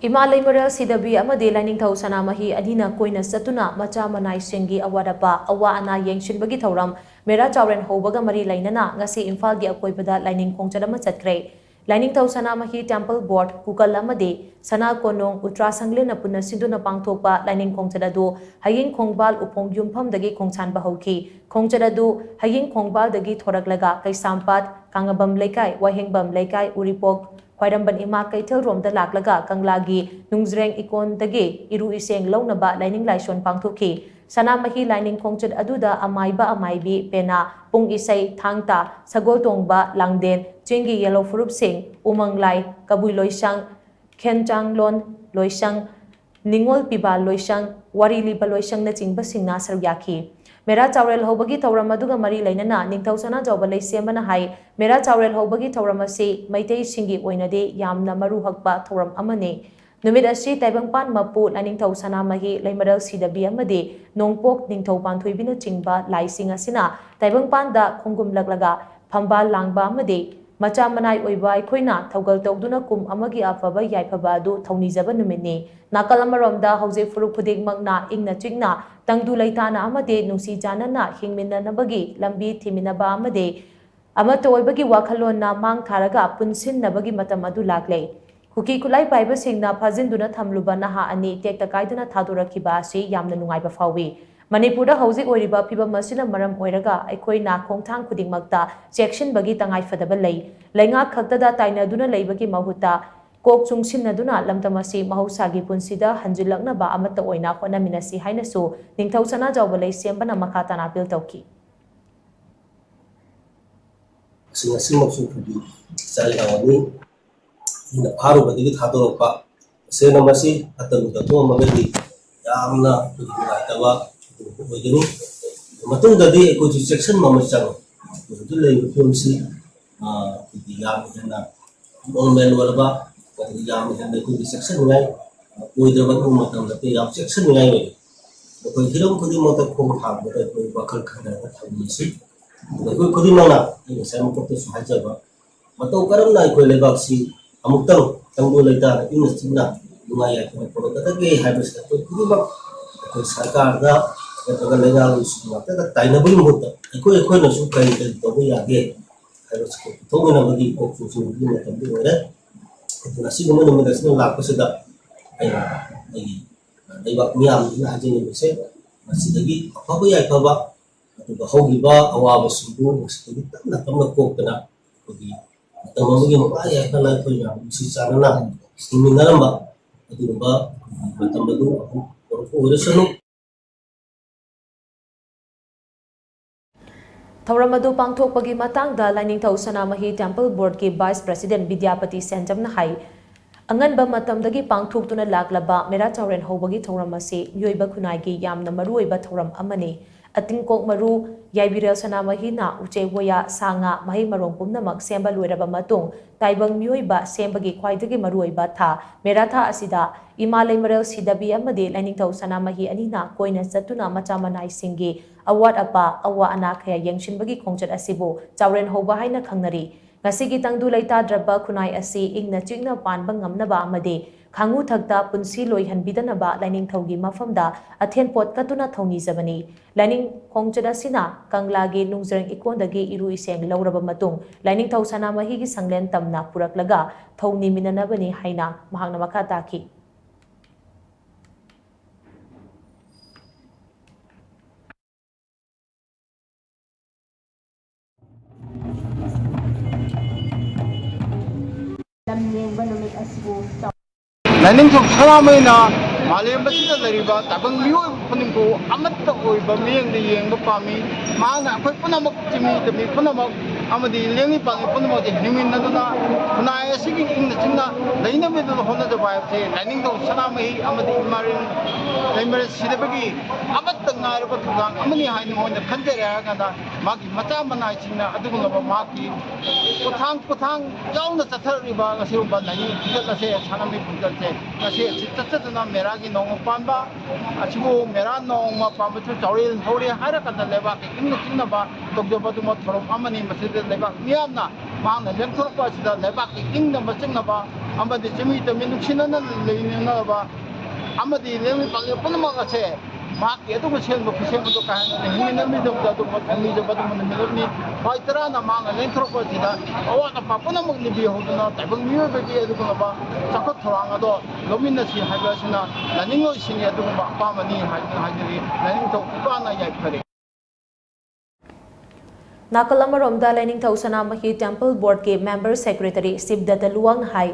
Ima Leimarel shidabi amadi Lainingthou Sanamahi anina koina chattuna macha manai shingi awat awat yengshinba thouram Mera Chaoren Houba Mari Leinana Ngasi Imphal Akoibada Laining Khongchat Chatkhre Lainingthou Sanamahi Temple Board Kukal amadi Sana Konong ultrasangle na punna sinduna pangthokpa Laining Khongchat haying khongbal upong yumpham dagi khongchanba hauki Khongchat haying khongbal dagi thoraklaga kaisampat kangabam leikai wahengbam leikai uripok Khwairamban Ima Kaitel Rom da Laklaga Kanglagi Nungzreng Ikon Dagi Iru Iseng Launaba Laining Laishon Pangthuki Sanamahi Laining Khongchat aduda amaibi pena pung isai thangta sagol tongba langden chingi yellow furup sing umang lai kabui loisang khenchang lon loisang ningol piba loisang wari liba loisang na chingba singna saryaki Mera Chaoren Houba thouram aduga mari lainana Ningthou Sanamahi Leisembana hai Mera Chaoren Houba thouram asi Maitai singi oinade yamna maru hakpa thouram amane Numit asi taibangpan mapu Lainingthou Sanamahi Leimarel shidabi amadi nongpok Ningthou panthoibina chingba laising asina taibangpan da khongum laklaga phambal langba amadi macha manai oiba koina thogal tawduna kum amagi afaba yaifaba adu thaunijaba numitni nakal amaromda hauze furuk khuding magna ingna chingna tangdu leitana amade nungsi janana hingminna nabagi lambi thiminaba amade amato oibagi wakhalonna mang tharaga punsin nabagi matam adu laklei Huki kulai paiba singna phajinduna thamluba naha ani tekta kaiduna thadurakiba asi yamna nungaiba fawi Manipura hauzik oiriba phiba masina maram oiraga aikoina khongthang khudingmakta yengshinbagi tangai fadaba lei lainga khaktada tainaduna leibagi mahutta kok chungsinnaduna lamtamasi mahusagi punsida hanjilaknaba amata oina honaminasi hainasu Ningthou Sanamahi Leisembana macha tana appeal tauki ina faru badigi thadorpa sena masi atanu da to magadi yamna tawa ogini matung dadi ko section mamachang to le filmsi di yam jana on men walba di yam jana ko section ngai oida ba ko matam da yam section ngai ko hirom ko di mota ko thang da ko bakal khana da thang si ko di mana ini saya mo ko to sahaja ba matau karam na ko lebak si amutang tanggo laita ina chingna nungaya ko product ge habis to kuba ko sarkar da daga legal usuma ta taina bul mutta ko na su kai to ya ge habis ko to na bagi ko su ni na tambi ore to nasi mo no da sino la ko sada ai ai ba miam ina haje ni se nasi dagi apa ba ya pa ba to ba hogi ba awa ba su bu nasi dagi na tamna ko kana ko di Tamamagi mapaya kana ko ya si sana na siminaramba adu ba matambadu ko resano Thouram adu pangthokpagi matangda Lainingthou Sanamahi Temple Board ki Vice President Vidyapati Senjamna hai anganba matamdagi pangthoktuna laklaba Mera Chaoren Houba thouram asi yoiba khunai gi yamna maruoiba thouram amani atingkok maru Yaibirel Sanamahi na uche waya sanga mahi marong pumnamak semba loiraba matung taibang mioiba sembagi khwaidagi maruoiba tha meratha asida Ima Leimarel shidabi amadi Lainingthou Sanamahi anina koina chattuna macha manai singi awat awa ana khaya yengshinbagi khongchat asibu Chaoren Houba haina khangnari ngasigi tangdu leita draba khunai asi ingna chingna panba ngamnaba amadi Khangu thakta punsi loihanbidanaba Lainingthougi mafamda athen pot katuna thoni zabani Laining Khongchat asina kanglagi nungzreng ikondagi iru iseng lauraba matung Lainingthou Sanamahi gi sanglen tamna puraklaga thoni minanabani haina mahangna makha taki Lainingthou Sanamahi na Malayambasida lariba tabang liyo puningko amatta oiba miyang di yengba pami maana ako'y punamak chimi kami punamak amadi lengi pami punamak hingin na duna punaya sige ingna chingna lainami duna hona da bayap se Lainingthou Sanamahi amadi Leimarel sidabagi amatta ngairaba tugang amani haini hona khanjare haraganda magi macha manai chingna adugunaba magi kuthang yauna chathariba ngasiruba nai kigatase Sanamahi punjalse ngasi chattuna meragi nong panba achibu mera nong ma panba chu chauri hori hara kan leba ingna chingna ba togjoba du mo thorom amani masjid leba miyamna ꯃꯥꯅ ꯂꯦꯡꯊꯣꯔꯛꯄ ꯑꯁꯤꯗ ꯂꯩꯕꯥꯛꯀꯤ ꯏꯪꯅꯕ ꯆꯤꯡꯅꯕ ꯑꯃꯗꯤ ꯆꯤꯡꯃꯤ ꯇꯝꯃꯤ ꯅꯨꯡꯁꯤꯅꯅ ꯂꯩꯅꯅꯕ ꯑꯃꯗꯤ ꯂꯦꯡꯃꯤ ꯄꯥꯛꯂꯤ ꯄꯨꯝꯅꯃꯛ ꯑꯁꯦ ꯃꯍꯥꯛꯀꯤ ꯑꯗꯨꯒ ꯁꯦꯝꯕ ꯈꯨꯠꯁꯦꯝꯕꯗꯣ ꯀꯥ ꯍꯦꯟꯅ ꯍꯤꯡꯃꯤꯟꯅꯃꯤꯟꯅꯕꯗ ꯑꯗꯨꯒꯨꯝꯕ ꯊꯧꯅꯤꯖꯕ ꯑꯗꯨꯒꯨꯝꯕ ꯅꯨꯃꯤꯠ ꯈ꯭ꯋꯥꯏ ꯇꯔꯥꯅ ꯃꯥꯅ ꯂꯦꯡꯊꯣꯔꯛꯄ ꯑꯁꯤꯗ ꯑꯋꯥꯠ ꯑꯄꯥ ꯄꯨꯝꯅꯃꯛ ꯂꯤꯕꯤꯍꯧꯗꯨꯅ ꯇꯥꯏꯕꯪ ꯃꯤꯑꯣꯏꯕꯒꯤ ꯑꯗꯨꯒꯨꯝꯂꯕ ꯆꯥꯎꯈꯠ ꯊꯧꯔꯥꯡ ꯑꯗꯣ ꯂꯧꯃꯤꯟꯅꯁꯤ ꯍꯥꯏꯕ ꯑꯁꯤꯅ ꯂꯥꯏꯅꯤꯡꯂꯣꯏꯁꯤꯡꯒꯤ ꯑꯗꯨꯒꯨꯝꯕ ꯑꯄꯥꯝꯕꯅꯤ ꯍꯥꯏꯗꯨꯅ ꯍꯥꯏꯖꯔꯤ ꯂꯥꯏꯅꯤꯡꯊꯧ ꯏꯄꯥꯅ ꯌꯥꯏꯐꯔꯦ ꯅꯥꯀꯜ ꯑꯃꯔꯣꯝꯗ ꯂꯥꯏꯅꯤꯡꯊꯧ ꯁꯅꯥꯃꯍꯤ ꯇꯦꯝꯄꯜ ꯕꯣꯔꯗꯀꯤ ꯃꯦꯝꯕꯔ ꯁꯦꯀ꯭ꯔꯦꯇꯔꯤ ꯁꯤꯕꯗꯠꯇ ꯂꯨꯋꯥꯡꯅ ꯍꯥꯏ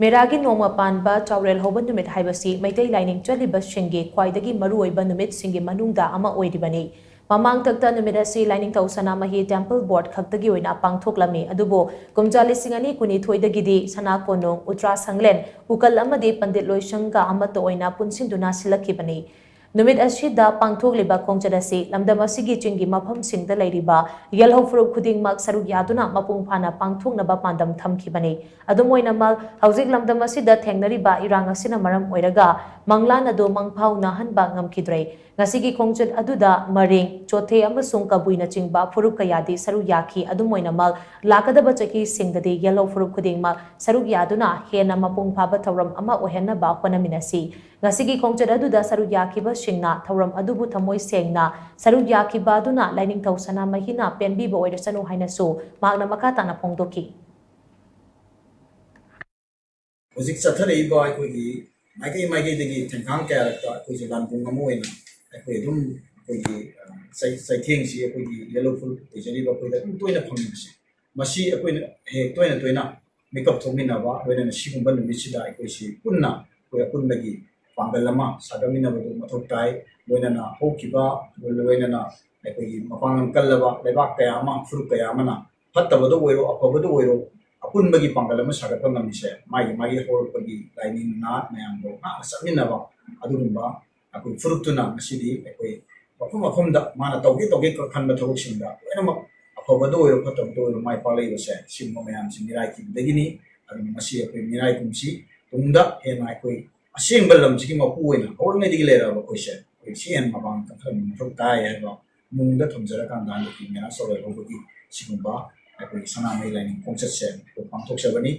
ꯃꯦꯔꯥꯒꯤ ꯅꯣꯡꯃ ꯄꯥꯟꯕ ꯆꯥꯎꯔꯦꯜ ꯍꯧꯕ ꯅꯨꯃꯤꯠ ꯍꯥꯏꯕꯁꯤ ꯃꯩꯇꯩ ꯂꯥꯏꯅꯤꯡ ꯆꯠꯂꯤꯕꯁꯤꯡꯒꯤ ꯈ꯭ꯋꯥꯏꯗꯒꯤ ꯃꯔꯨꯑꯣꯏꯕ ꯅꯨꯃꯤꯠꯁꯤꯡꯒꯤ ꯃꯅꯨꯡꯗ ꯑꯃ ꯑꯣꯏꯔꯤꯕꯅꯤ ꯃꯃꯥꯡꯊꯛꯇ ꯅꯨꯃꯤꯠ ꯑꯁꯤ ꯂꯥꯏꯅꯤꯡꯊꯧ ꯁꯅꯥꯃꯍꯤ ꯇꯦꯝꯄꯜ ꯕꯣꯔꯗ ꯈꯛꯇꯒꯤ ꯑꯣꯏꯅ ꯄꯥꯡꯊꯣꯛꯂꯝꯃꯤ ꯑꯗꯨꯕꯨ ꯀꯨꯝꯖꯥ 2022ꯗꯒꯤꯗꯤ ꯁꯅꯥ ꯀꯣꯅꯨꯡ ꯎꯇ꯭ꯔꯥ ꯁꯪꯂꯦꯟ ꯎꯀꯜ ꯑꯃꯗꯤ ꯄꯟꯗꯤꯠ ꯂꯣꯏꯁꯪꯒ ꯑꯃꯠꯇ ꯑꯣꯏꯅ ꯄꯨꯟꯁꯤꯟꯗꯨꯅ ꯁꯤꯜꯂꯛꯈꯤꯕꯅꯤ ꯅꯨꯃꯤꯠ ꯑꯁꯤꯗ ꯄꯥꯡꯊꯣꯛꯂꯤꯕ ꯈꯣꯡꯆꯠ ꯑꯁꯤ ꯂꯝꯗꯝ ꯑꯁꯤꯒꯤ ꯆꯤꯡꯒꯤ ꯃꯐꯝꯁꯤꯡꯗ ꯂꯩꯔꯤꯕ ꯌꯦꯜꯍꯧ ꯐꯨꯔꯨꯞ ꯈꯨꯗꯤꯡꯃꯛ ꯁꯔꯨꯛ ꯌꯥꯗꯨꯅ ꯃꯄꯨꯡ ꯐꯥꯅ ꯄꯥꯡꯊꯣꯛꯅꯕ ꯄꯥꯟꯗꯝ ꯊꯝꯈꯤꯕꯅꯤ ꯑꯗꯨꯝ ꯑꯣꯏꯅꯃꯛ ꯍꯧꯖꯤꯛ ꯂꯝꯗꯝ ꯑꯁꯤꯗ ꯊꯦꯡꯅꯔꯤꯕ ꯏꯔꯥꯡ ꯑꯁꯤꯅ ꯃꯔꯝ ꯑꯣꯏꯔꯒ ꯃꯪꯂꯥꯟ ꯑꯗꯨ ꯃꯪꯐꯥꯎꯅꯍꯟꯕ ꯉꯝꯈꯤꯗ꯭ꯔꯦ ꯉꯁꯤꯒꯤ ꯈꯣꯡꯆꯠ ꯑꯗꯨꯗ ꯃꯔꯤꯡ ꯆꯣꯊꯦ ꯑꯃꯁꯨꯡ ꯀꯕꯨꯏꯅꯆꯤꯡꯕ ꯐꯨꯔꯨꯞ ꯀꯌꯥꯗꯤ ꯁꯔꯨꯛ ꯌꯥꯈꯤ ꯑꯗꯨꯝ ꯑꯣꯏꯅꯃꯛ ꯂꯥꯛꯀꯗꯕ ꯆꯍꯤꯁꯤꯡꯗꯗꯤ ꯌꯦꯜꯍꯧ ꯐꯨꯔꯨꯞ ꯈꯨꯗꯤꯡꯃꯛ ꯁꯔꯨꯛ ꯌꯥꯗꯨꯅ ꯍꯦꯟꯅ ꯃꯄꯨꯡ ꯐꯥꯕ ꯊꯧꯔꯝ ꯑꯃ ꯑꯣꯏꯍꯟꯅꯕ ꯍꯣꯠꯅꯃꯤꯟꯅꯁꯤ ꯉꯁꯤꯒꯤ ꯈꯣꯡꯆꯠ ꯑꯗꯨꯗ ꯁꯔꯨꯛ ꯌꯥꯈꯤꯕꯁꯤꯡꯅ ꯊꯧꯔꯝ ꯑꯗꯨꯕꯨ ꯊꯃꯣꯏ ꯁꯦꯡꯅ ꯁꯔꯨꯛ ꯌꯥꯈꯤꯕ ꯑꯗꯨꯅ ꯂꯥꯏꯅꯤꯡꯊꯧ ꯁꯅꯥꯃꯍꯤꯅ ꯄꯦꯟꯕꯤꯕ ꯑꯣꯏꯔꯁꯅꯨ ꯍꯥꯏꯅꯁꯨ ꯃꯍꯥꯛꯅ ꯃꯈꯥ ꯇꯥꯅ ꯐꯣꯡꯗꯣꯛꯈꯤ ꯍꯧꯖꯤꯛ ꯆꯠꯊꯔꯛꯏꯕ ꯑꯩꯈꯣꯏꯒꯤ ꯃꯥꯏꯀꯩꯗꯒꯤ ꯊꯦꯡꯈꯥꯡ ꯀꯌꯥꯔꯛꯇ ꯑꯩꯈꯣꯏꯁꯦ ꯂꯥꯟꯄꯨꯡ ꯑꯃ ꯑꯣꯏꯅ ꯑꯩꯈꯣꯏ ꯑꯗꯨꯝ ꯑꯩꯈꯣꯏꯒꯤ ꯆꯩꯊꯦꯡꯁꯤ ꯑꯩꯈꯣꯏꯒꯤ ꯌꯦꯜꯂꯣ ꯐꯨꯜ ꯑꯣꯏꯖꯔꯤꯕ ꯑꯩꯈꯣꯏꯗ ꯑꯗꯨꯝ ꯇꯣꯏꯅ ꯐꯪꯕꯁꯦ ꯃꯁꯤ ꯑꯩꯈꯣꯏꯅ ꯍꯦꯛ ꯇꯣꯏꯅ ꯃꯤꯀꯞ ꯊꯣꯛꯃꯤꯟꯅꯕ ꯂꯣꯏꯅꯅ ꯁꯤꯒꯨꯝꯕ ꯅꯨꯃꯤꯠꯁꯤꯗ ꯑꯩꯈꯣꯏꯁꯤ ꯄꯨꯟꯅ ꯑꯩꯈꯣꯏ ꯑꯄꯨꯟꯕꯒꯤ ꯄꯥꯡꯒꯜ ꯑꯃ ꯁꯥꯒꯠꯃꯤꯟꯅꯕꯗꯨ ꯃꯊꯧ ꯇꯥꯏ ꯂꯣꯏꯅꯅ ꯍꯧꯈꯤꯕ ꯂꯣꯏꯅꯅ ꯑꯩꯈꯣꯏꯒꯤ ꯃꯄꯥꯡꯒꯜ ꯀꯜꯂꯕ ꯂꯩꯕꯥꯛ ꯀꯌꯥ ꯑꯃ ꯐꯨꯔꯨꯞ ꯀꯌꯥ ꯑꯃꯅ ꯐꯠꯇꯕꯗ ꯑꯣꯏꯔꯣ ꯑꯐꯕꯗ ꯑꯣꯏꯔോ ꯑꯄꯨꯟꯕꯒꯤ ꯄꯥꯡꯒꯜ ꯑꯃ ꯁꯥꯒꯠꯄ ꯉꯝꯃꯤꯁꯦ ꯃꯥꯒꯤ ꯍꯧꯔꯛꯄꯒꯤ ꯂꯥꯏꯅꯤꯡ ꯅꯥꯠ ꯃꯌꯥꯝꯗꯣ ꯉꯥꯛꯅ ꯆꯠꯃꯤꯟꯅꯕ ꯑꯗꯨꯒꯨꯝꯕ ꯑꯩꯈꯣꯏ ꯐꯨꯔꯨꯞꯇꯨꯅ ꯉꯁꯤꯗꯤ ꯑꯩꯈꯣꯏ ꯃꯐꯝꯗ ꯃꯥꯅ ꯇꯧꯒꯦ ꯈꯟꯕ ꯊꯕꯛꯁꯤꯡꯗ ꯂꯣꯏꯅꯃꯛ ꯑꯐꯕꯗ ꯑꯣꯏꯔꯣ ꯐꯠꯇꯕꯗ ꯑꯣꯏꯔꯣ ꯃꯥꯏ ꯄꯥꯛꯂꯛꯏꯕꯁꯦ ꯁꯤꯒꯨꯝꯕ ꯃꯌꯥꯝꯁꯤ ꯃꯤꯔꯥꯏꯈꯤꯕꯗꯒꯤꯅꯤ ꯑꯗꯨꯅ ꯃꯁꯤ ꯑꯩꯈꯣꯏ ꯃꯤꯔꯥꯏꯒꯨꯝꯁꯤ ꯇꯨꯡꯗ ꯍꯦꯟꯅ ꯑꯩꯈꯣꯏ ꯑꯁꯦꯡꯕ ꯂꯝꯁꯤꯒꯤ ꯃꯄꯨ ꯑꯣꯏꯅ ꯍꯧꯔꯤꯉꯩꯗꯒꯤ ꯂꯩꯔꯛꯑꯕ ꯑꯩꯈꯣꯏꯁꯦ ꯑꯩꯈꯣꯏ ꯁꯤ ꯍꯦꯟꯅ ꯃꯄꯥꯡꯒꯜ ꯀꯟꯈꯠꯍꯟꯕ ꯃꯊꯧ ꯇꯥꯏ ꯍꯥꯏꯕ ꯃꯨꯡꯗ ꯊꯝꯖꯔꯀꯥꯟꯗ ꯍꯟꯗꯛꯀꯤ ꯃꯦꯔꯥ ꯆꯥꯎꯔꯦꯜ ꯍꯧꯕꯒꯤ ꯁꯤꯒꯨꯝꯕ ꯑꯩꯈꯣꯏꯒꯤ ꯁꯅꯥꯃꯍꯤ ꯂꯥꯏꯅꯤꯡ ꯈꯣꯡꯆꯠꯁꯦ ꯑꯩꯈꯣꯏ ꯄꯥꯡꯊꯣꯛꯆꯕꯅꯤ